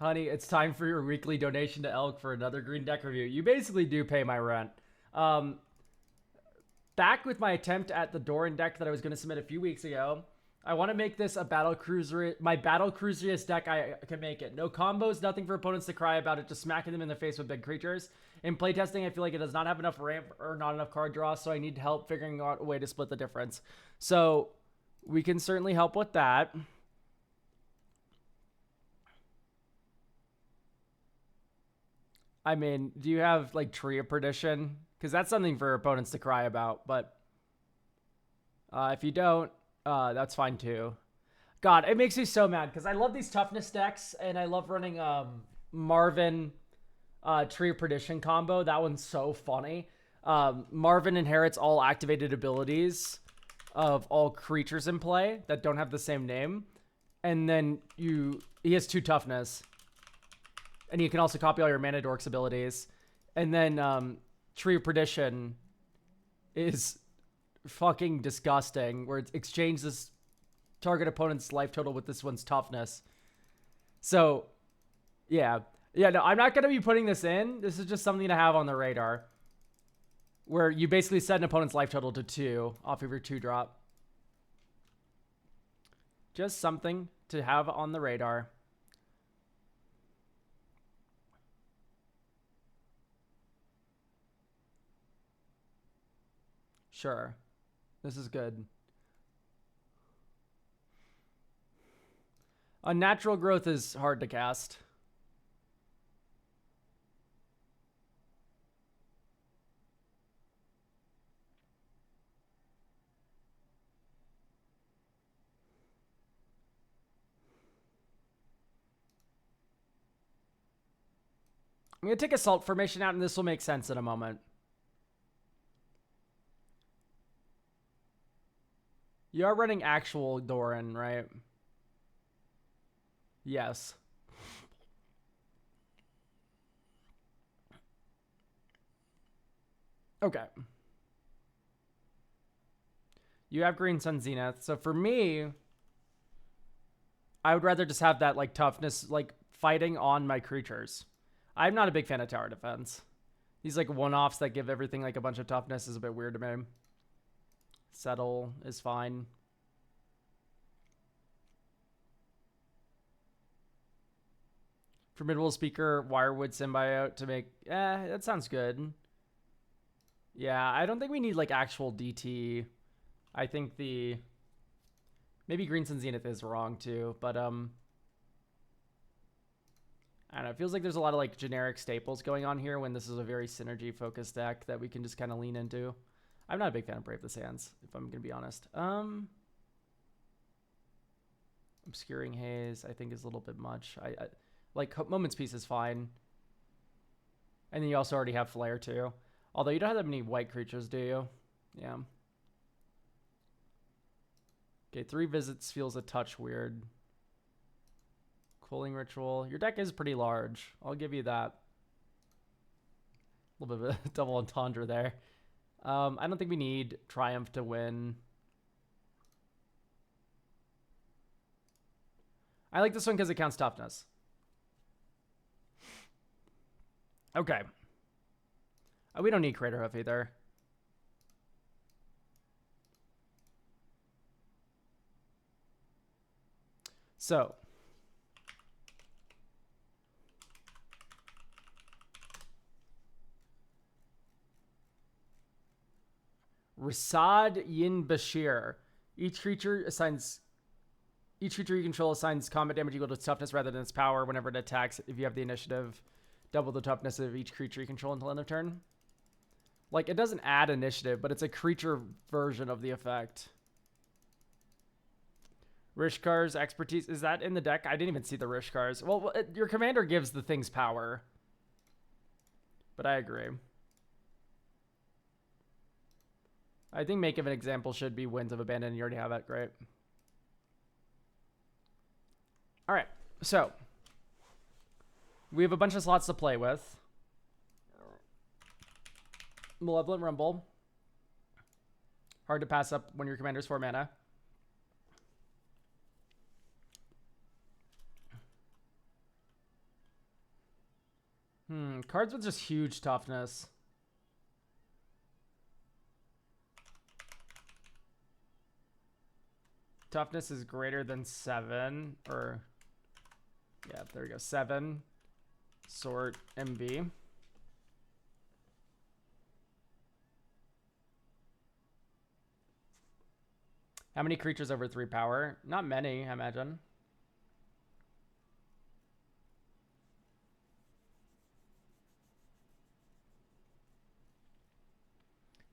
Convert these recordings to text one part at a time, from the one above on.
Honey, it's time for your weekly donation to Elk for another green deck review. You basically do pay my rent. Um, Back with my attempt at the Doran deck that I was going to submit a few weeks ago. I want to make this a battle cruiser, my battle cruiseriest deck I can make it. No combos, nothing for opponents to cry about it, just smacking them in the face with big creatures. In playtesting, I feel like it does not have enough ramp or not enough card draw, so I need help figuring out a way to split the difference. So we can certainly help with that. I mean, do you have like Tree of Perdition? Because that's something for opponents to cry about. But if you don't, that's fine too. God, it makes me so mad because I love these toughness decks and I love running Marvin Tree of Perdition combo. That one's so funny. Marvin inherits all activated abilities of all creatures in play that don't have the same name. And then he has 2 toughness. And you can also copy all your Mana Dork's abilities. And then Tree of Perdition is fucking disgusting, where it exchanges target opponent's life total with this one's toughness. So, yeah. Yeah, no, I'm not going to be putting this in. This is just something to have on the radar. Where you basically set an opponent's life total to 2 off of your 2-drop. Just something to have on the radar. Sure. This is good. Unnatural Growth is hard to cast. I'm going to take Assault Formation out, and this will make sense in a moment. You are running actual Doran, right? Yes. Okay. You have Green Sun Zenith. So for me, I would rather just have that like toughness, like fighting on my creatures. I'm not a big fan of tower defense. These like one-offs that give everything like a bunch of toughness is a bit weird to me. Settle is fine. Formidable Speaker, Wirewood Symbiote to make... that sounds good. Yeah, I don't think we need like actual DT. I think the... Maybe Green Sun Zenith is wrong too, but I don't know. It feels like there's a lot of like generic staples going on here when this is a very synergy focused deck that we can just kind of lean into. I'm not a big fan of Brave the Sands, if I'm gonna be honest. Obscuring Haze, I think is a little bit much. I like Moment's Peace is fine. And then you also already have Flare too. Although you don't have that many white creatures, do you? Yeah. Okay, 3 visits feels a touch weird. Cooling Ritual. Your deck is pretty large. I'll give you that. A little bit of a double entendre there. I don't think we need Triumph to win. I like this one because it counts toughness. Okay. We don't need Crater Hoof either. So. Rasad Yin Bashir. Each creature you control assigns combat damage equal to its toughness rather than its power whenever it attacks. If you have the initiative, double the toughness of each creature you control until end of turn. Like, it doesn't add initiative, but it's a creature version of the effect. Rishkar's Expertise. Is that in the deck? I didn't even see the Rishkars. Well, your commander gives the things power. But I agree. I think Make of an Example should be Winds of Abandon. You already have that. Great. All right. So, we have a bunch of slots to play with. Malevolent Rumble. Hard to pass up when your commander's 4 mana. Cards with just huge toughness. Toughness is greater than 7, or yeah, there we go, 7. Sort MB. How many creatures over 3 power? Not many, I imagine.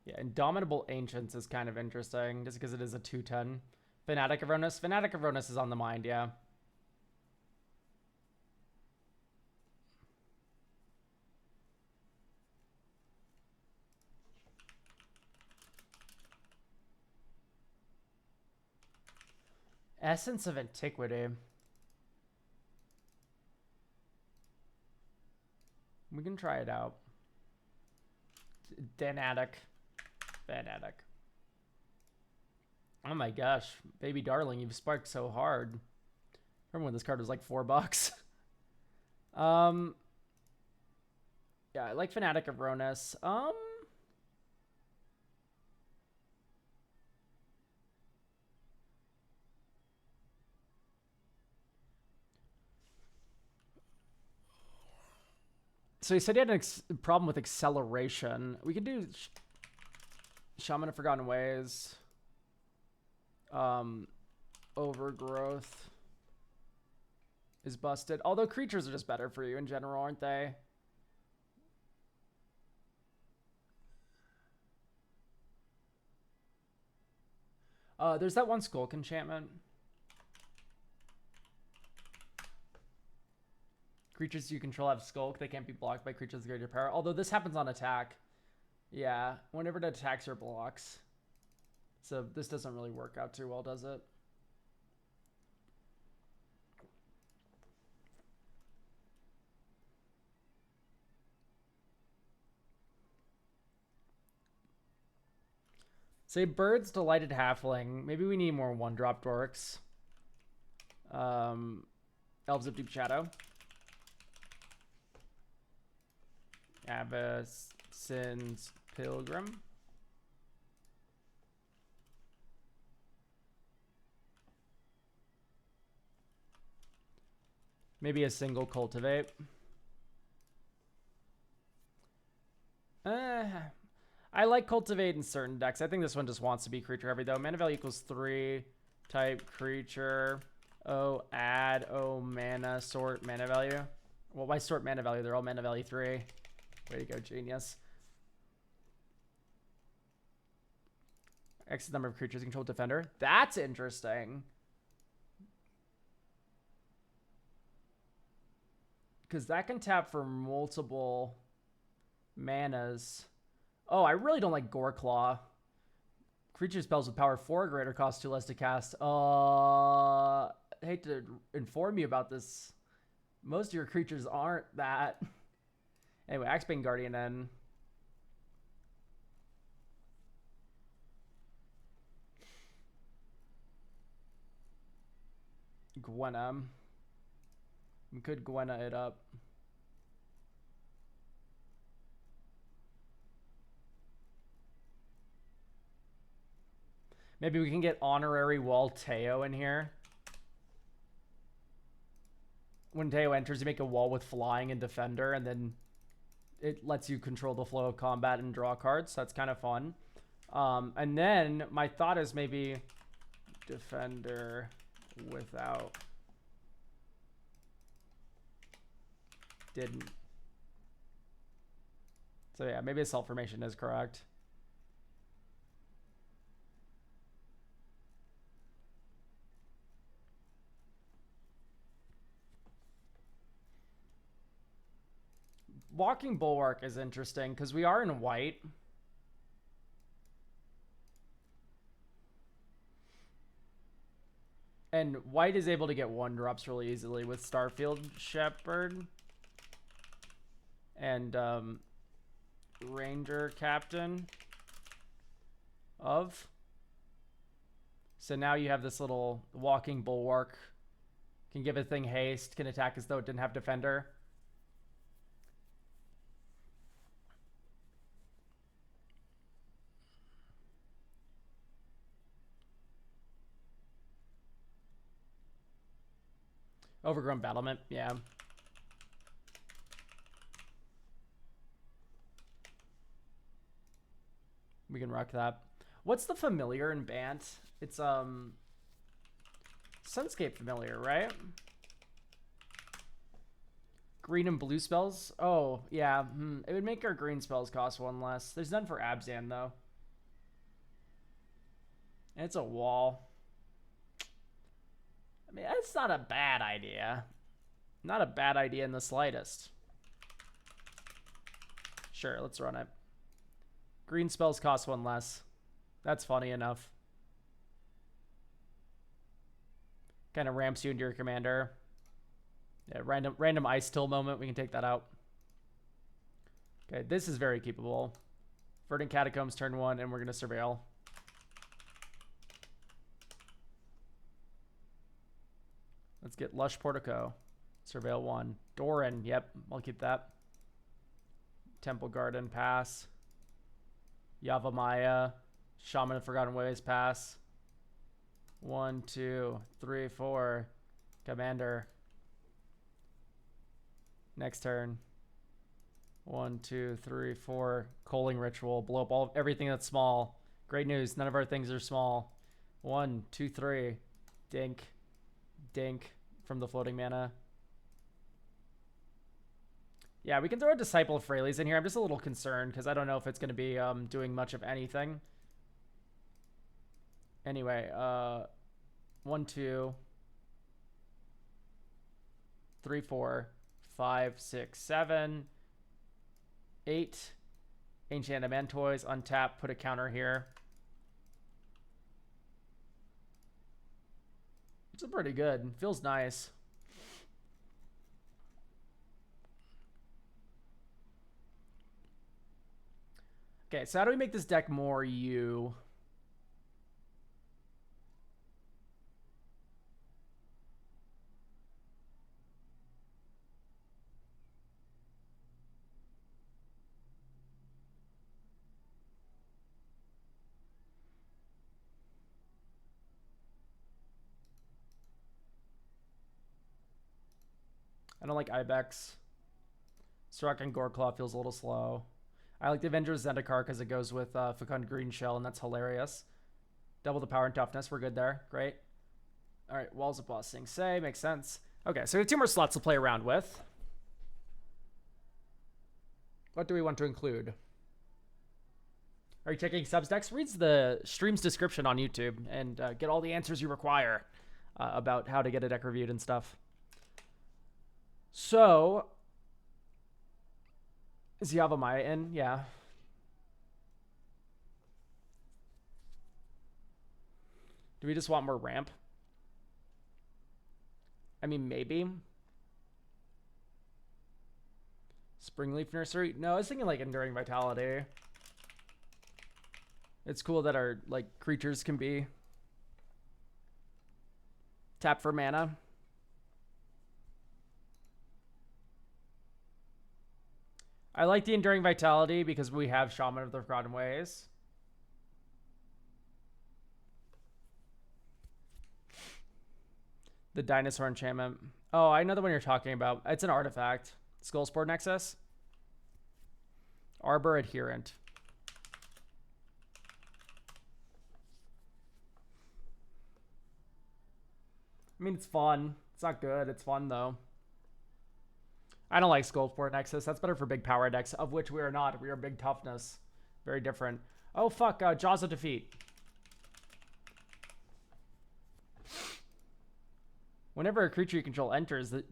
Yeah, Indomitable Ancients is kind of interesting, just because it is a 2/10. Fanatic of Ronus? Fanatic of Ronus is on the mind, yeah. Essence of Antiquity. We can try it out. Fanatic. Oh my gosh, baby darling, you've sparked so hard. Remember when this card was like $4? Yeah, I like Fanatic of Ronus. So he said he had a problem with acceleration. We could do Shaman of Forgotten Ways. Overgrowth is busted. Although creatures are just better for you in general, aren't they? There's that one Skulk enchantment. Creatures you control have Skulk. They can't be blocked by creatures of greater power. Although this happens on attack. Yeah, whenever it attacks or blocks. So this doesn't really work out too well, does it? Say Bird's Delighted Halfling. Maybe we need more 1-drop dorks. Elves of Deep Shadow. Avacyn's Pilgrim. Maybe a single Cultivate. I like Cultivate in certain decks. I think this one just wants to be creature heavy though. Mana value equals 3. Type creature. Add mana, sort mana value. Well, why sort mana value? They're all mana value 3. Way to go, genius. X number of creatures control defender. That's interesting. Because that can tap for multiple manas. Oh, I really don't like Goreclaw. Creature spells with power 4 or greater cost 2 less to cast. I hate to inform you about this. Most of your creatures aren't that. Anyway, Axebane Guardian in. Gwenna. We could Gwenna it up. Maybe we can get Honorary Wall Teo in here. When Teo enters, you make a wall with flying and defender, and then it lets you control the flow of combat and draw cards. That's kind of fun. And then my thought is maybe defender without. Didn't. So yeah, maybe a self formation is correct. Walking Bulwark is interesting because we are in white. And white is able to get 1-drops really easily with Starfield Shepherd. And Ranger Captain of. So now you have this little Walking Bulwark. Can give a thing haste, can attack as though it didn't have defender. Overgrown battlement, yeah. We can rock that. What's the familiar in Bant? It's Sunscape familiar, right? Green and blue spells? Oh, yeah. It would make our green spells cost one less. There's none for Abzan, though. And it's a wall. I mean, that's not a bad idea. Not a bad idea in the slightest. Sure, let's run it. Green spells cost one less. That's funny enough. Kind of ramps you into your commander. Yeah, random ice till moment. We can take that out. Okay, this is very keepable. Verdant Catacombs turn 1, and we're going to surveil. Let's get Lush Portico. Surveil 1. Doran, yep, I'll keep that. Temple Garden, pass. Yavimaya. Shaman of Forgotten Ways, pass. 1, 2, 3, 4. Commander. Next turn. 1, 2, 3, 4. Coaling Ritual. Blow up everything that's small. Great news. None of our things are small. 1, 2, 3. Dink. Dink from the floating mana. Yeah, we can throw a Disciple of Freyles in here. I'm just a little concerned because I don't know if it's going to be doing much of anything. Anyway, 1, 2, 3, 4, 5, 6, 7, 8. Ancient Adamantoys, untap, put a counter here. It's pretty good. Feels nice. Okay, so how do we make this deck more you? I don't like Ibex. Sirach and Goreclaw feels a little slow. I like the Avengers Zendikar because it goes with Fecund Green Shell, and that's hilarious. Double the power and toughness. We're good there. Great. All right, Walls of Blessing. Say, makes sense. Okay, so we have 2 more slots to play around with. What do we want to include? Are you checking subs decks? Reads the stream's description on YouTube and get all the answers you require about how to get a deck reviewed and stuff. So, is Yavimaya in? Yeah. Do we just want more ramp? I mean, maybe. Springleaf Nursery? No, I was thinking like Enduring Vitality. It's cool that our like creatures can be tap for mana. I like the Enduring Vitality because we have Shaman of the Forgotten Ways. The Dinosaur Enchantment. Oh, I know the one you're talking about. It's an artifact. Skullspore Nexus. Arbor Adherent. I mean, it's fun. It's not good. It's fun, though. I don't like Skullsport Nexus. That's better for big power decks, of which we are not. We are big toughness. Very different. Oh, fuck. Jaws of Defeat. Whenever a creature you control enters, the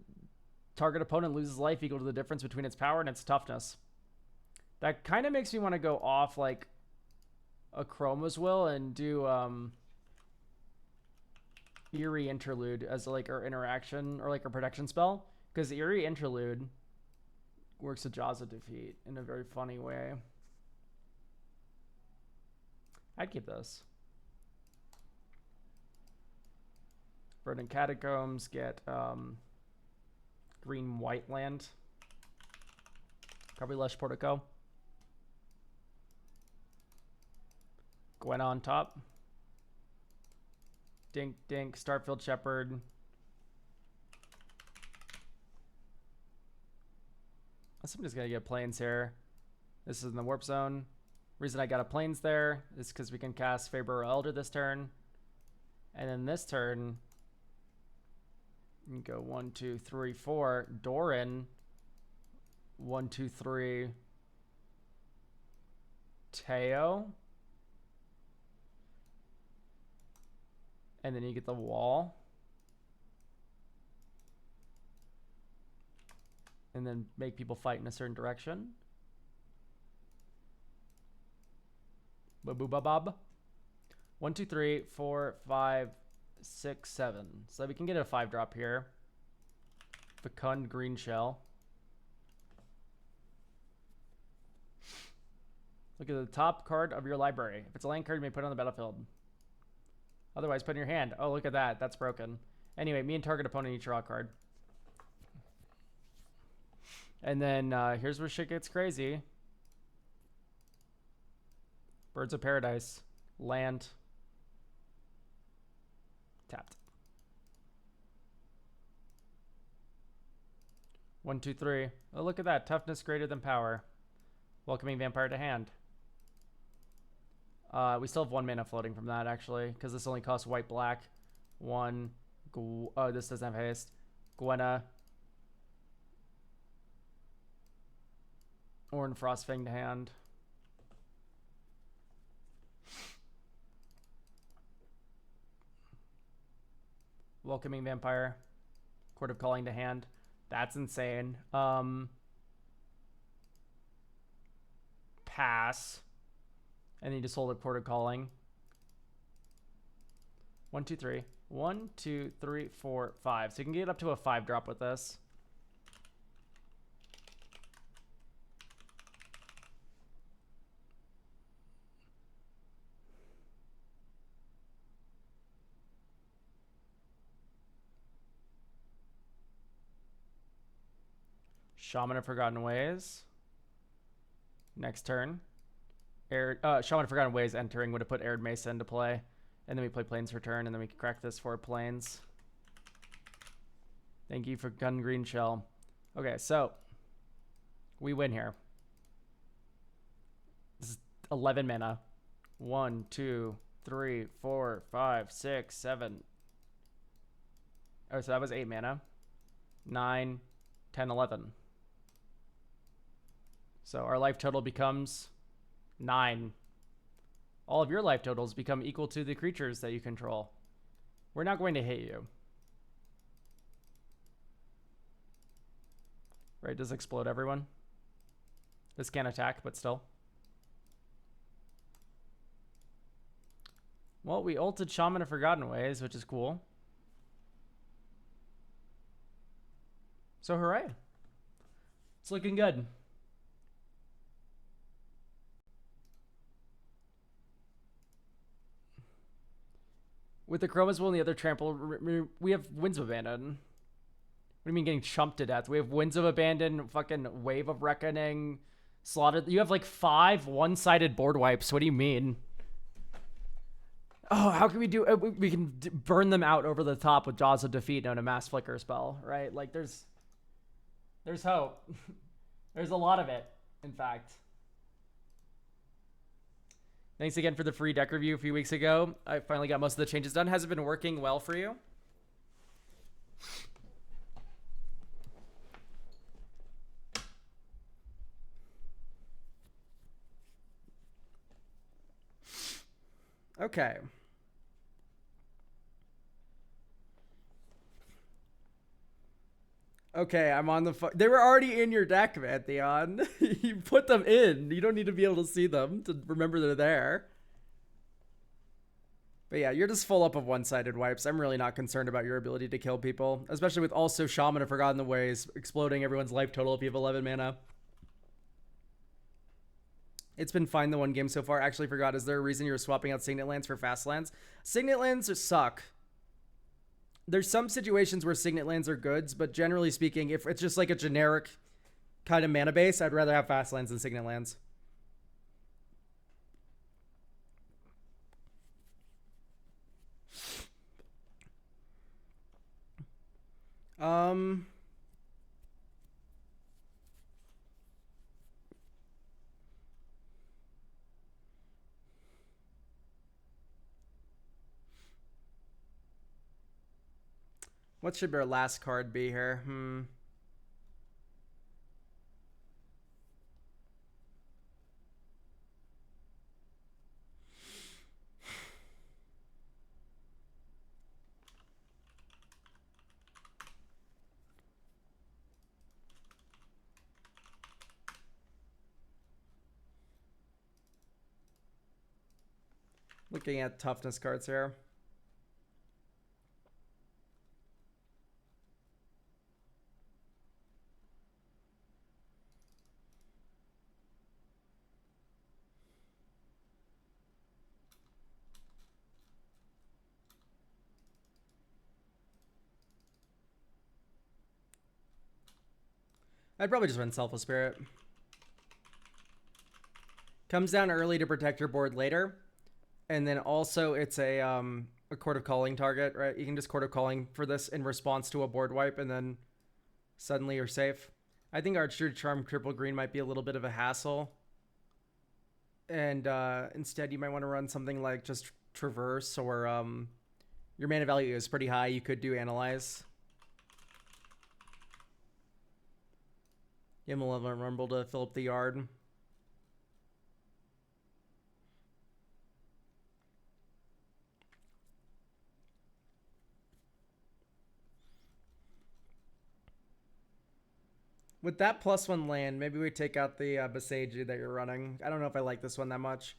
target opponent loses life equal to the difference between its power and its toughness. That kind of makes me want to go off, like, a Chroma's Will and do, Eerie Interlude as, like, our interaction, or, like, a protection spell. Because Eerie Interlude works with Jaws of Defeat in a very funny way. I'd keep this. Verdant Catacombs, get green-white land. Probably Lush Portico. Gwen on top. Dink, dink, Starfield Shepherd. Somebody's gonna get planes here. This is in the warp zone. Reason I got a planes there is because we can cast Faber Elder this turn. And then this turn, you go 1, 2, 3, 4. Doran. 1, 2, 3. Teo. And then you get the wall. And then make people fight in a certain direction. Ba-boo-ba-bob. 1, 2, 3, 4, 5, 6, 7. So we can get a 5-drop here. Fecund Green Shell. Look at the top card of your library. If it's a land card, you may put it on the battlefield. Otherwise, put it in your hand. Oh, look at that. That's broken. Anyway, me and target opponent each draw a card. And then here's where shit gets crazy. Birds of Paradise. Land. Tapped. 1, 2, 3. Oh, look at that. Toughness greater than power. Welcoming Vampire to hand. We still have 1 mana floating from that, actually, because this only costs white, black. 1. Oh, this doesn't have haste. Gwenna. Orn Frostfang to hand. Welcoming Vampire. Court of Calling to hand. That's insane. Pass. And then you just hold a Court of Calling. 1, 2, 3. 1, 2, 3, 4, 5. So you can get up to a 5-drop with this. Shaman of Forgotten Ways. Next turn. Shaman of Forgotten Ways entering would have put Arid Mesa into play. And then we play Plains for turn, and then we can crack this for Plains. Thank you for Gun Green Shell. Okay, so we win here. This is 11 mana. 1, 2, 3, 4, 5, 6, 7. Oh, so that was 8 mana. 9, 10, 11. So our life total becomes 9. All of your life totals become equal to the creatures that you control. We're not going to hit you. Right, does explode everyone? This can't attack, but still. Well, we ulted Shaman of Forgotten Ways, which is cool. So hooray. It's looking good. With the Chromaswell and the other trample, we have Winds of Abandon. What do you mean getting chumped to death? We have Winds of Abandon, fucking Wave of Reckoning, Slaughtered. You have like 5 one-sided board wipes. What do you mean? Oh, how can we do... We can burn them out over the top with Jaws of Defeat and a Mass Flicker spell, right? Like, there's hope. There's a lot of it, in fact. Thanks again for the free deck review a few weeks ago. I finally got most of the changes done. Has it been working well for you? Okay. Okay, I'm on the... They were already in your deck, Pantheon. You put them in. You don't need to be able to see them to remember they're there. But yeah, you're just full up of one-sided wipes. I'm really not concerned about your ability to kill people, especially with also Shaman of Forgotten Ways exploding everyone's life total if you have 11 mana. It's been fine the one game so far. Actually forgot, is there a reason you're swapping out Signet Lands for Fast Lands? Signet Lands suck. There's some situations where Signet Lands are good, but generally speaking, if it's just like a generic kind of mana base, I'd rather have Fast Lands than Signet Lands. What should our last card be here? Looking at toughness cards here. I'd probably just run Selfless Spirit. Comes down early to protect your board later. And then also it's a Court of Calling target, right? You can just Court of Calling for this in response to a board wipe, and then suddenly you're safe. I think Archer Charm triple green might be a little bit of a hassle. And instead you might want to run something like just Traverse, or your mana value is pretty high. You could do Analyze. Give him a Malevolent Rumble to fill up the yard. With that +1 land, maybe we take out the Beseiji that you're running. I don't know if I like this one that much.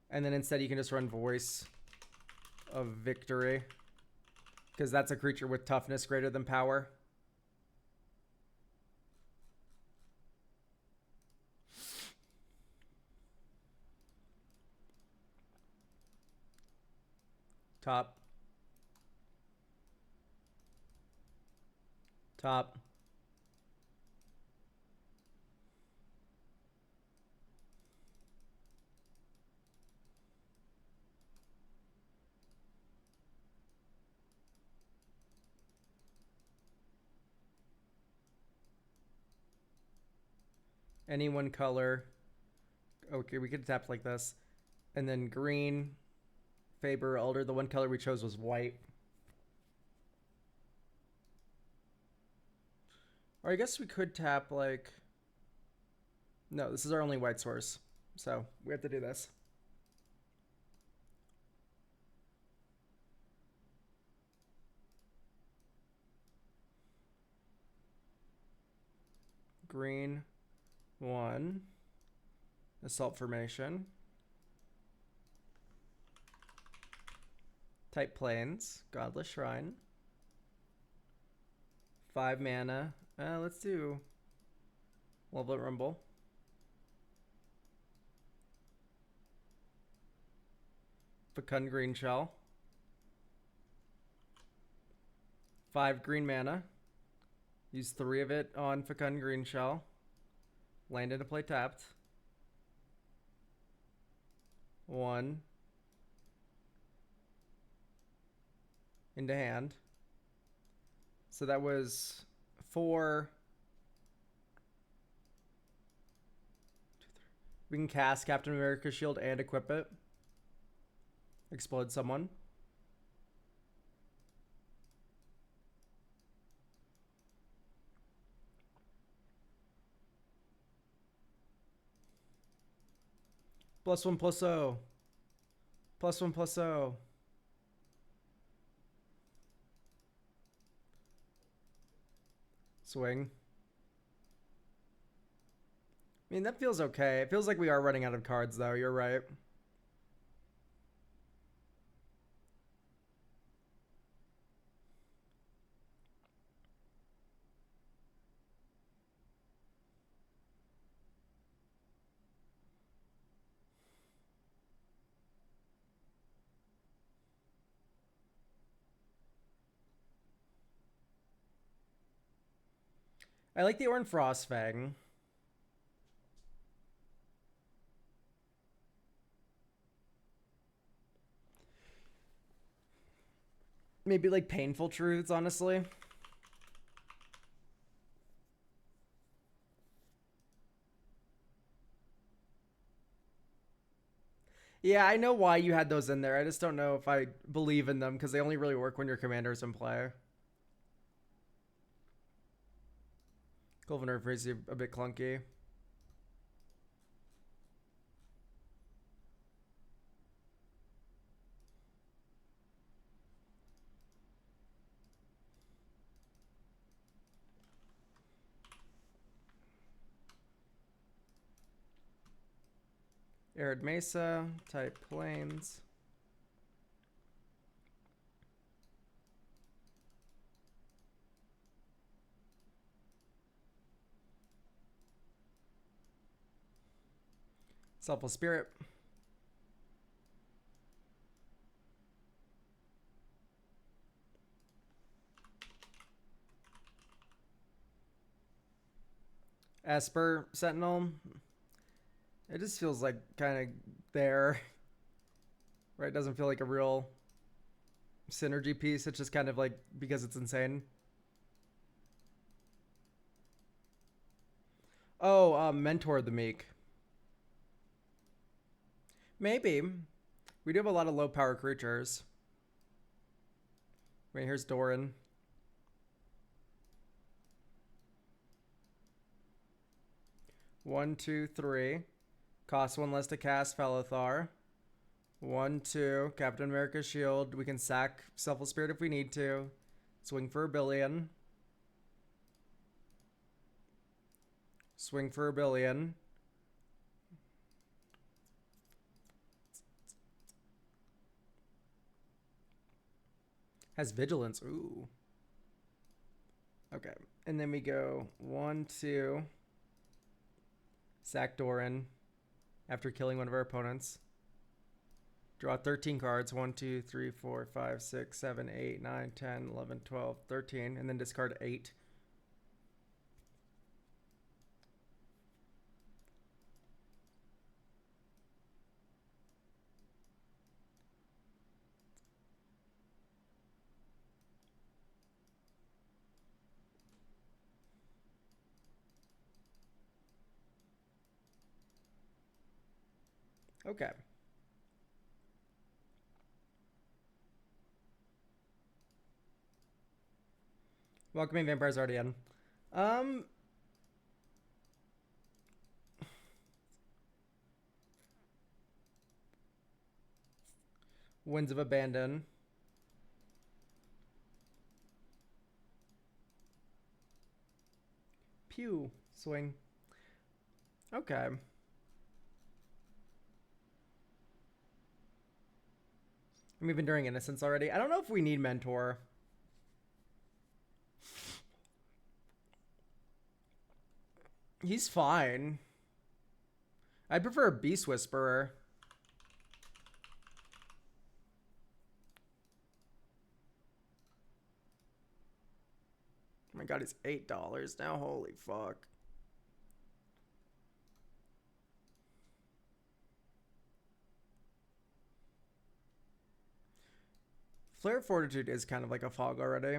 And then instead you can just run Voice of Victory, because that's a creature with toughness greater than power. Top. Top. Any one color. Okay, we could tap like this. And then green, Faber, Alder. The one color we chose was white. Or I guess we could tap like... No, this is our only white source. So we have to do this. Green, 1. Assault Formation. Type Plains. Godless Shrine. 5 mana. Let's do Malevolent Rumble. Fecund Green Shell. 5 green mana. Use 3 of it on Fecund Green Shell. Land into play tapped. 1. Into hand. So that was 4. We can cast Captain America's Shield and equip it. Explode someone. +1/+0. +1/+0. Swing. I mean, that feels okay. It feels like we are running out of cards, though. You're right. I like the Ornn Frostfang. Maybe like Painful Truths, honestly. Yeah, I know why you had those in there. I just don't know if I believe in them, because they only really work when your commander's in play. Golden Earth is a bit clunky. Arid Mesa, type plains. Selfless Spirit. Esper Sentinel. It just feels like kind of there. Right? It doesn't feel like a real synergy piece. It's just kind of like because it's insane. Oh, Mentor the Meek. Maybe. We do have a lot of low power creatures. Wait, here's Doran. One, two, three. Cost one less to cast Felithar. 1, 2. Captain America's shield. We can sack Selfless Spirit if we need to. Swing for a billion. Swing for a billion. Has vigilance. Ooh. Okay. And then we go 1, 2. Sack Doran after killing one of our opponents. Draw 13 cards. 1, 2, 3, 4, 5, 6, 7, 8, 9, 10, 11, 12, 13. And then discard 8. Okay. Welcoming Vampire's already in. Winds of Abandon. Pew. Swing. Okay. I'm even during Innocence already. I don't know if we need Mentor. He's fine. I'd prefer a Beast Whisperer. Oh my god, it's $8 now. Holy fuck. Flare of Fortitude is kind of like a fog already.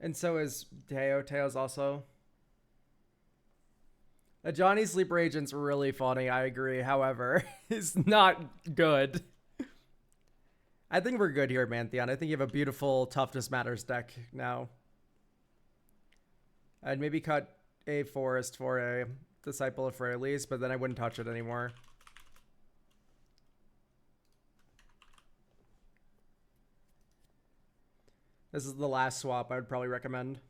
And so is Teo. Teo's also. A Johnny Sleeper Agent's really funny, I agree. However, it's not good. I think we're good here, Mantheon. I think you have a beautiful Toughness Matters deck now. I'd maybe cut a Forest for a Disciple of Freyalise, but then I wouldn't touch it anymore. This is the last swap I would probably recommend.